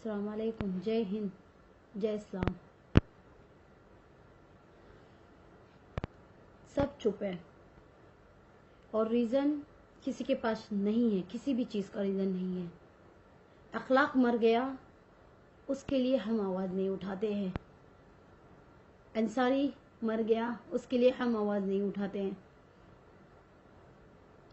अस्सलाम वालेकुम, जय हिंद, जय इस्लाम। सब चुप है और रीज़न किसी के पास नहीं है, किसी भी चीज़ का रीज़न नहीं है। अखलाक मर गया, उसके लिए हम आवाज़ नहीं उठाते हैं। अंसारी मर गया, उसके लिए हम आवाज़ नहीं उठाते हैं।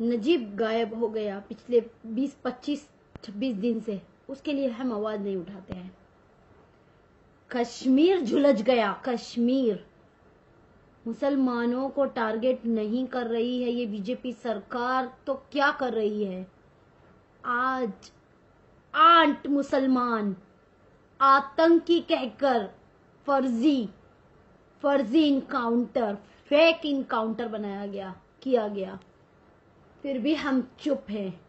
नजीब गायब हो गया पिछले 20, 25, 26 दिन से, उसके लिए हम आवाज़ नहीं उठाते हैं। कश्मीर झुलस गया, कश्मीर मुसलमानों को टारगेट नहीं कर रही है ये बीजेपी सरकार, तो क्या कर रही है? आज 8 मुसलमान आतंकी कहकर फर्जी इनकाउंटर, फेक इनकाउंटर किया गया। फिर भी हम चुप हैं,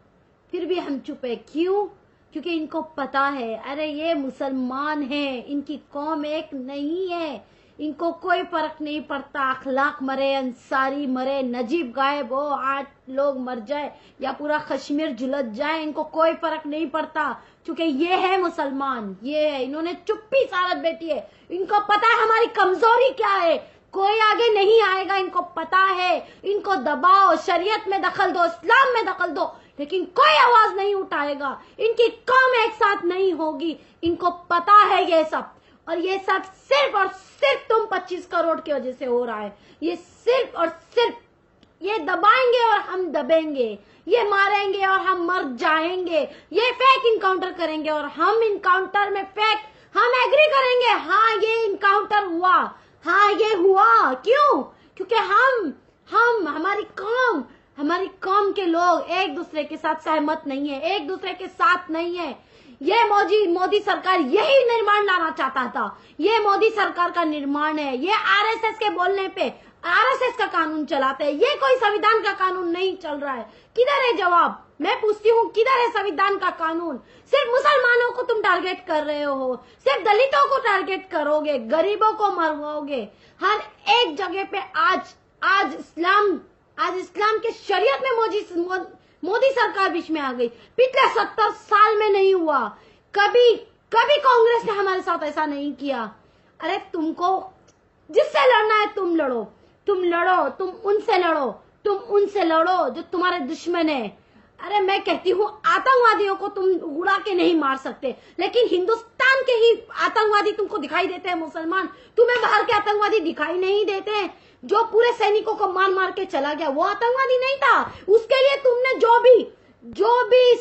क्यों? क्योंकि इनको पता है, अरे ये मुसलमान हैं, इनकी कौम एक नहीं है, इनको कोई फर्क नहीं पड़ता। अखलाक मरे, अंसारी मरे, नजीब गायब हो, 8 लोग मर जाए या पूरा कश्मीर झुलस जाए, इनको कोई फर्क नहीं पड़ता, क्योंकि ये है मुसलमान, ये है। इन्होंने चुप्पी सारत बैठी है, इनको पता है हमारी कमजोरी क्या है, कोई आगे नहीं आएगा, इनको पता है। इनको दबाओ, शरीयत में दखल दो, इस्लाम में दखल दो, लेकिन कोई आवाज नहीं उठाएगा, इनकी कौम एक साथ नहीं होगी, इनको पता है ये सब। और ये सब सिर्फ और सिर्फ तुम 25 करोड़ की वजह से हो रहा है। ये सिर्फ और सिर्फ ये दबाएंगे और हम दबेंगे, ये मारेंगे और हम मर जाएंगे, ये फेक इनकाउंटर करेंगे और हम इनकाउंटर में हम एग्री करेंगे, हाँ ये इनकाउंटर हुआ, हाँ ये हुआ। क्यों? क्योंकि हमारी कौम के लोग एक दूसरे के साथ सहमत नहीं है, एक दूसरे के साथ नहीं है। ये मोदी सरकार यही निर्माण लाना चाहता था, ये मोदी सरकार का निर्माण है। ये आरएसएस के बोलने पे आरएसएस का कानून चलाते हैं, ये कोई संविधान का कानून नहीं चल रहा है। किधर है जवाब? मैं पूछती हूँ, किधर है संविधान का कानून? सिर्फ मुसलमानों को तुम टारगेट कर रहे हो, सिर्फ दलितों को टारगेट करोगे, गरीबों को मरवाओगे। हर एक जगह पे आज इस्लाम के शरीयत में मोदी सरकार बीच में आ गई। पिछले 70 साल में नहीं हुआ, कभी कांग्रेस ने हमारे साथ ऐसा नहीं किया। अरे तुमको जिससे लड़ना है तुम लड़ो, तुम उनसे लड़ो जो तुम्हारे दुश्मन है। अरे मैं कहती हूँ, आतंकवादियों को तुम उड़ा के नहीं मार सकते, लेकिन हिंदुस्तान के ही आतंकवादी तुमको दिखाई देते हैं। मुसलमान, तुम्हें बाहर के आतंकवादी दिखाई नहीं देते हैं। जो पूरे सैनिकों को मार के चला गया, वो आतंकवादी नहीं था। उसके लिए तुमने जो भी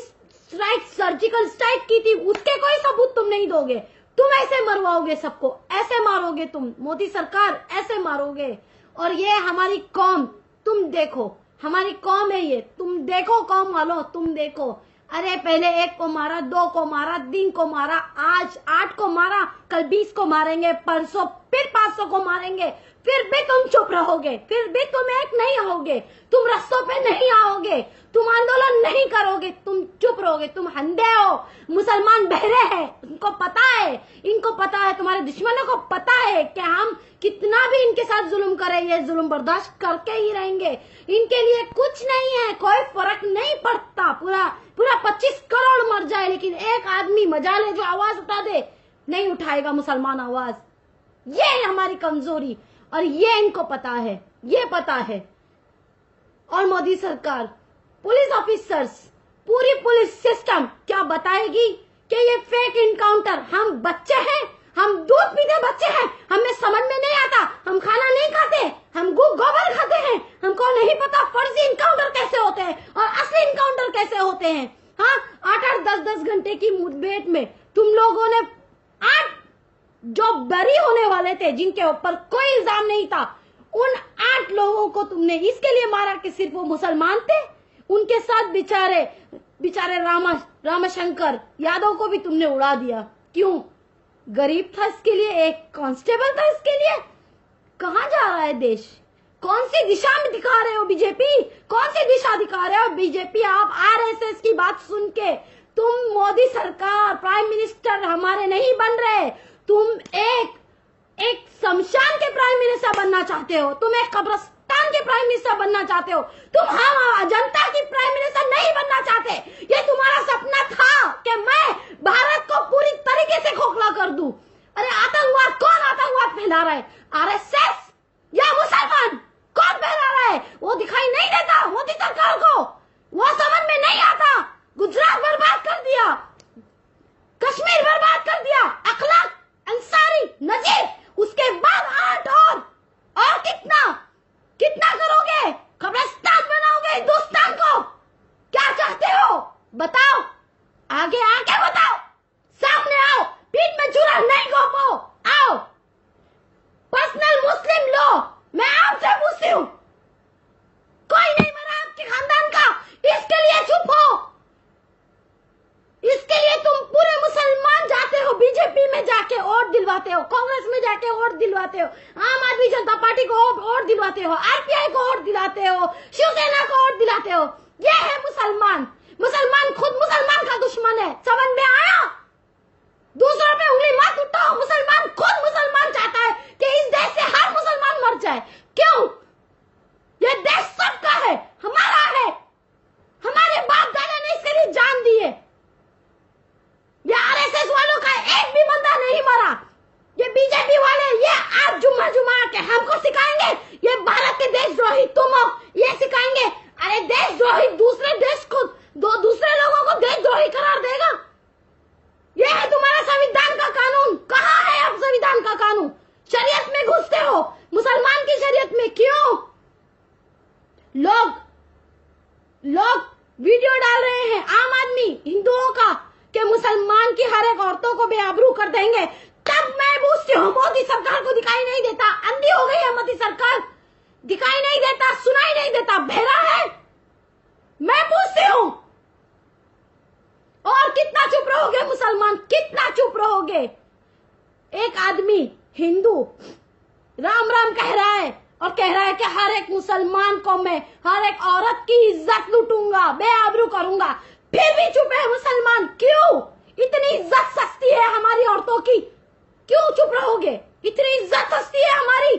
सर्जिकल स्ट्राइक की थी, उसके कोई सबूत तुम नहीं दोगे। तुम ऐसे मरवाओगे सबको, ऐसे मारोगे तुम, मोदी सरकार ऐसे मारोगे। और ये हमारी कौम, तुम देखो, हमारी कौम है ये, तुम देखो कौम वालों, तुम देखो। अरे पहले 1 को मारा, 2 को मारा, 3 को मारा, आज 8 को मारा, कल 20 को मारेंगे, परसों फिर 500 को मारेंगे। फिर भी तुम चुप रहोगे, फिर भी तुम एक नहीं होगे, तुम रास्तों पे नहीं आओगे, तुम आंदोलन नहीं करोगे, तुम चुप रहोगे। तुम अंधे हो, मुसलमान बहरे हैं, इनको पता है, तुम्हारे दुश्मनों को पता है कि हम कितना भी इनके साथ जुल्म करें, ये जुल्म बर्दाश्त करके ही रहेंगे। इनके लिए कुछ नहीं है, कोई फर्क नहीं पड़ता। पूरा 25 करोड़ मर जाए, लेकिन एक आदमी मजाले जो आवाज उठा दे, नहीं उठाएगा मुसलमान आवाज। ये है हमारी कमजोरी, और ये इनको पता है, ये पता है। और मोदी सरकार, पुलिस ऑफिसर्स, पूरी पुलिस सिस्टम क्या बताएगी कि ये फेक इनकाउंटर, हम बच्चे हैं, हम दूध पीते बच्चे हैं, हमें समझ में नहीं आता, हम खाना नहीं खाते, हम गोबर खाते हैं, हमको नहीं पता फर्जी इनकाउंटर कैसे होते हैं और असली इनकाउंटर कैसे होते हैं। हाँ, 8-8, 10-10 घंटे की मुठभेड़ में तुम लोगों ने 8 जो बरी होने वाले थे, जिनके ऊपर कोई इल्जाम नहीं था, उन 8 लोगों को तुमने इसके लिए मारा कि सिर्फ वो मुसलमान थे। उनके साथ बेचारे रामशंकर यादव को भी तुमने उड़ा दिया। क्यों? गरीब था इसके लिए, एक कांस्टेबल था इसके लिए। कहाँ जा रहा है देश? कौन सी दिशा में दिखा रहे हो बीजेपी? कौन सी दिशा दिखा रहे हो बीजेपी? आप आरएसएस की बात सुन के, तुम मोदी सरकार, प्राइम मिनिस्टर हमारे नहीं बन रहे, तुम एक शमशान के प्राइम मिनिस्टर बनना चाहते हो, तुम एक कब्रिस्तान के प्राइम मिनिस्टर बनना चाहते हो, तुम हम अजंता की प्राइम मिनिस्टर नहीं बनना चाहते। ये तुम्हारा सपना था कि मैं भारत को पूरी तरीके आगे आके बताओ, सामने आओ, पीठ में छुरा नहीं घोपो, आओ। पर्सनल मुस्लिम लॉ, मैं आपसे पूछती हूँ, कोई नहीं मरा आपके खानदान का, इसके लिए चुप हो। इसके लिए तुम पूरे मुसलमान जाते हो, बीजेपी में जाके वोट दिलवाते हो, कांग्रेस में जाके वोट दिलवाते हो, आम आदमी जनता पार्टी को वोट दिलवाते हो, आरपीआई को वोट दिलाते हो, शिवसेना को वोट दिलाते हो। ये है मुसलमान। मुसलमान खुद मुसलमान का दुश्मन है, समझ में आया? दूसरों पे उंगली मत उठाओ। मुसलमान खुद मुसलमान चाहता है कि इस देश से हर मुसलमान मर जाए। क्यों? ये देश सबका है, हमारा है, हमारे बाप दादा ने इसके लिए जान दी है। ये आरएसएस वालों का एक भी बंदा नहीं मरा। ये बीजेपी वाले ये आज जुम्मा जुम्मा के हमको सिखाएंगे, ये भारत के देशद्रोही तुम हो, ये सिखाएंगे। अरे देशद्रोही दूसरे देश को, दूसरे लोगों को देशद्रोही करार देगा? ये है तुम्हारा संविधान का कानून। कहाँ है अब संविधान का कानून? शरीयत में घुसते हो, मुसलमान की शरीयत में। क्यों? लोग वीडियो डाल रहे हैं, आम आदमी हिंदुओं का, कि मुसलमान की हर एक औरतों को बेआबरू कर देंगे। तब मैं पूछती हूँ, मोदी सरकार को दिखाई नहीं देता? अंधी हो गई है मोदी सरकार? दिखाई नहीं देता, सुनाई नहीं देता, बहरा है? मैं पूछती हूँ, और कितना चुप रहोगे मुसलमान, कितना चुप रहोगे? एक आदमी हिंदू राम राम कह रहा है और कह रहा है कि हर एक मुसलमान को मैं, हर एक औरत की इज्जत लूटूंगा, बेआबरू करूंगा, फिर भी चुप है मुसलमान। क्यों? इतनी इज्जत सस्ती है हमारी औरतों की, क्यों चुप रहोगे? इतनी इज्जत सस्ती है हमारी।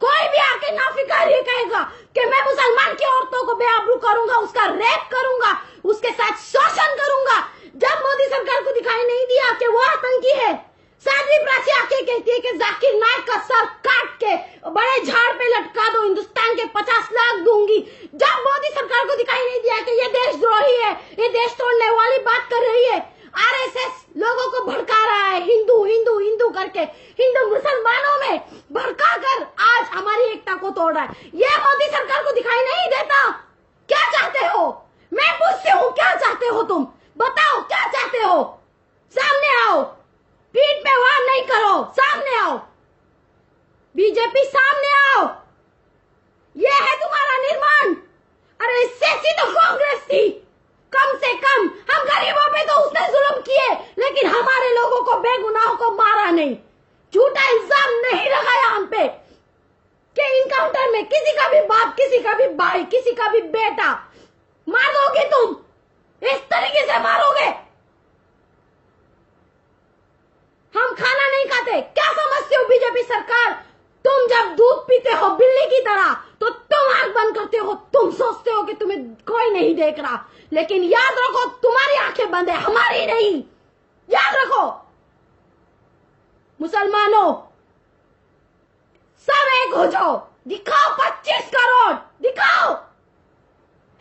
कोई भी आके नाफिकार ये कहेगा कि मैं मुसलमान की औरतों को बेआबरू करूंगा, उसका रेप करूंगा, उसके साथ शोषण करूंगा। जब मोदी सरकार को दिखाई नहीं दिया कि वो आतंकी है, साध्वी प्राची आके कहती है कि जाकिर नाइक का सर काट के बड़े झाड़ पे लटका दो, हिंदुस्तान के 50 लाख दूंगी। जब मोदी सरकार को दिखाई नहीं दिया कि ये देशद्रोही है, ये देश तोड़ने वाली बात कर रही है, आरएसएस लोगों को भड़का रहा है, हिंदू हिंदू हिंदू करके, हिंदू मुसलमानों में भड़का कर आज हमारी एकता को तोड़ रहा है। ये मोदी सरकार को दिखाई नहीं देता? क्या चाहते हो? मैं पूछती हूँ, क्या चाहते हो तुम? बताओ क्या चाहते हो? सामने आओ, पीठ पे वार नहीं करो, सामने आओ। बीजेपी सामने आओ, ये है तुम्हारा निर्माण। अरे इससे अच्छी तो कांग्रेस थी। कम से कम हम गरीबों पे तो उसने जुल्म किए, लेकिन हमारे लोगों को, बेगुनाहों को मारा नहीं, झूठा इल्जाम नहीं लगाया हम पे कि इनकाउंटर में किसी का भी बाप, किसी का भी भाई, किसी का भी बेटा मार दोगे तुम, इस तरीके से मारोगे। हम खाना नहीं खाते, क्या समझते हो बीजेपी सरकार? तुम जब दूध पीते हो बिल्ली की तरह तो तुम आंख बंद करते हो, तुम सोचते हो कि तुम्हें कोई नहीं देख रहा, लेकिन याद रखो तुम्हारी आंखें बंद है, हमारी नहीं। याद रखो मुसलमानों, सब एक हो जाओ, दिखाओ 25 करोड़, दिखाओ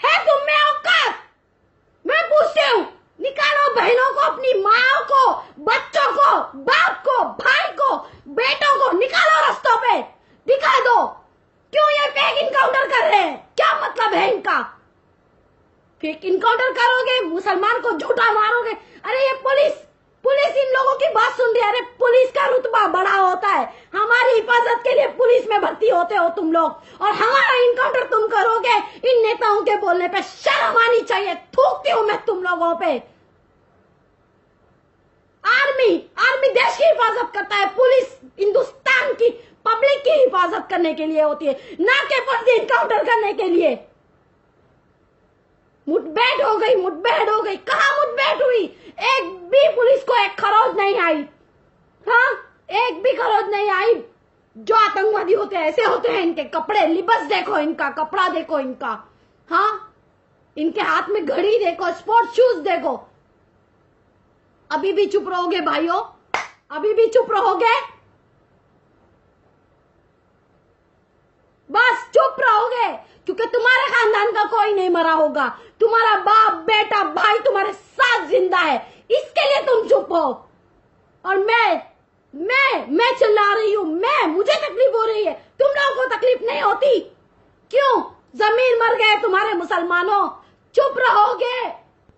है तुम में औकात। मैं पूछती हूँ, निकालो बहनों को, अपनी माँ को, बच्चों को, बाप को, भाई को, बेटों को निकालो रास्तों पे, दिखा दो। क्यों ये फेक इनकाउंटर कर रहे हैं? क्या मतलब है इनका? फेक इनकाउंटर करोगे, मुसलमान को झूठा मारोगे। अरे ये पुलिस इन लोगों की बात सुन रही है। अरे पुलिस का रुतबा बड़ा होता है, हमारी हिफाजत के लिए पुलिस में भर्ती होते हो तुम लोग, और हमारा इनकाउंटर तुम करोगे। इन नेताओं के बोलने पे शर्म आनी चाहिए, थूकती हूं मैं तुम लोगों पे। आर्मी देश की हिफाजत करता है, पुलिस हिंदुस्तान की पब्लिक की हिफाजत करने के लिए होती है, ना कि फर्जी इनकाउंटर करने के लिए। मुठभेड़ हो गई। कहाँ मुठभेड़ हुई? एक भी पुलिस को एक खरोच नहीं आई। हाँ, एक भी खरोच नहीं आई। जो आतंकवादी होते हैं ऐसे होते हैं, इनके कपड़े, लिबास देखो, इनका कपड़ा देखो इनका। हाँ, इनके हाथ में घड़ी देखो, स्पोर्ट्स शूज देखो। अभी भी चुप रहोगे भाइयों? अभी भी चुप रहोगे? बस चुप रहोगे, क्योंकि तुम्हारे खानदान का कोई नहीं मरा होगा, तुम्हारा बाप, बेटा, भाई तुम्हारे साथ जिंदा है, इसके लिए तुम चुप हो। और मैं चिल्ला रही हूं, मुझे तकलीफ हो रही है, तुम लोगों को तकलीफ नहीं होती? क्यों? जमीर मर गए तुम्हारे मुसलमानों, चुप रहोगे,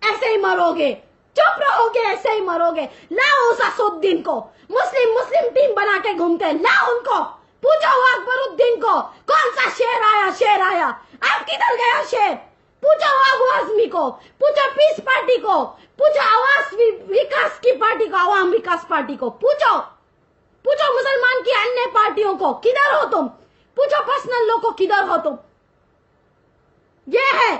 ऐसे ही मरोगे। चुप रहोगे ऐसे ही मरोगे। लाओ उस असुद्दीन को, मुस्लिम टीम बना के घूमते हैं, लाओ उनको, पूछो अकबरुद्दीन को कौन सा शेर आया, अब किधर गया शेर? पूछो अबू आजमी को, पूछो पीस पार्टी को, पूछो आवाज विकास की पार्टी को, आवाम विकास पार्टी को, पूछो मुसलमान की अन्य पार्टियों को किधर हो तुम, पूछो पर्सनल लोग को किधर हो तुम। ये है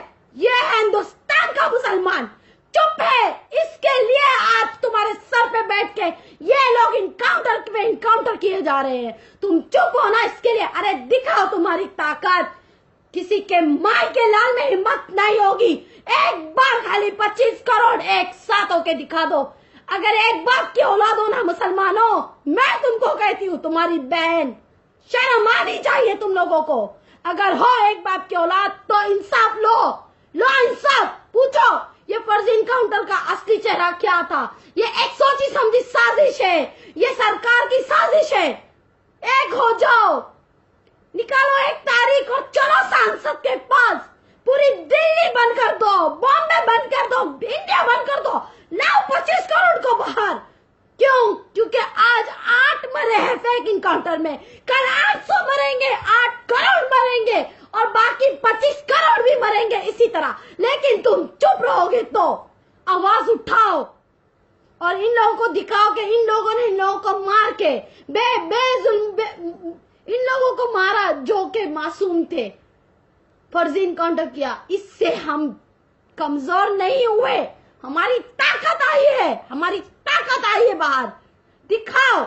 हिंदुस्तान का मुसलमान, चुप है। इसके लिए आज तुम्हारे सर पे बैठ के ये लोग इनकाउंटर किए जा रहे हैं, तुम चुप हो ना इसके लिए। अरे दिखाओ तुम्हारी ताकत, किसी के माई के लाल में हिम्मत नहीं होगी। एक बार खाली 25 करोड़ एक साथ होके दिखा दो। अगर एक बाप की औलाद हो ना मुसलमानों, मैं तुमको कहती हूँ तुम्हारी बहन, शर्म आनी चाहिए तुम लोगों को। अगर हो एक बाप की औलाद तो इंसाफ लो इंसाफ। पूछो ये फर्जी इनकाउंटर का असली चेहरा क्या था? ये एक सोची समझी साजिश है, ये सरकार की साजिश है। एक हो जाओ, निकालो एक तारीख और चलो सांसद के पास, पूरी दिल्ली बंद कर दो, बॉम्बे बंद कर दो, इंडिया बंद कर दो, लाओ 25 करोड़ को बाहर। क्यों? क्योंकि आज 8 मरे हैं फेक इनकाउंटर में, कल 800 मरेंगे, 8 करोड़ मरेंगे और बाकी 25 करोड़ भी मरेंगे इसी तरह। लेकिन तुम चुप रहोगे तो आवाज उठाओ और इन लोगों को दिखाओ कि इन लोगों ने इन लोगों को मार के इन लोगों को मारा जो के मासूम थे, फर्जी इनकाउंटर किया। इससे हम कमजोर नहीं हुए, हमारी ताकत आई है, बाहर दिखाओ।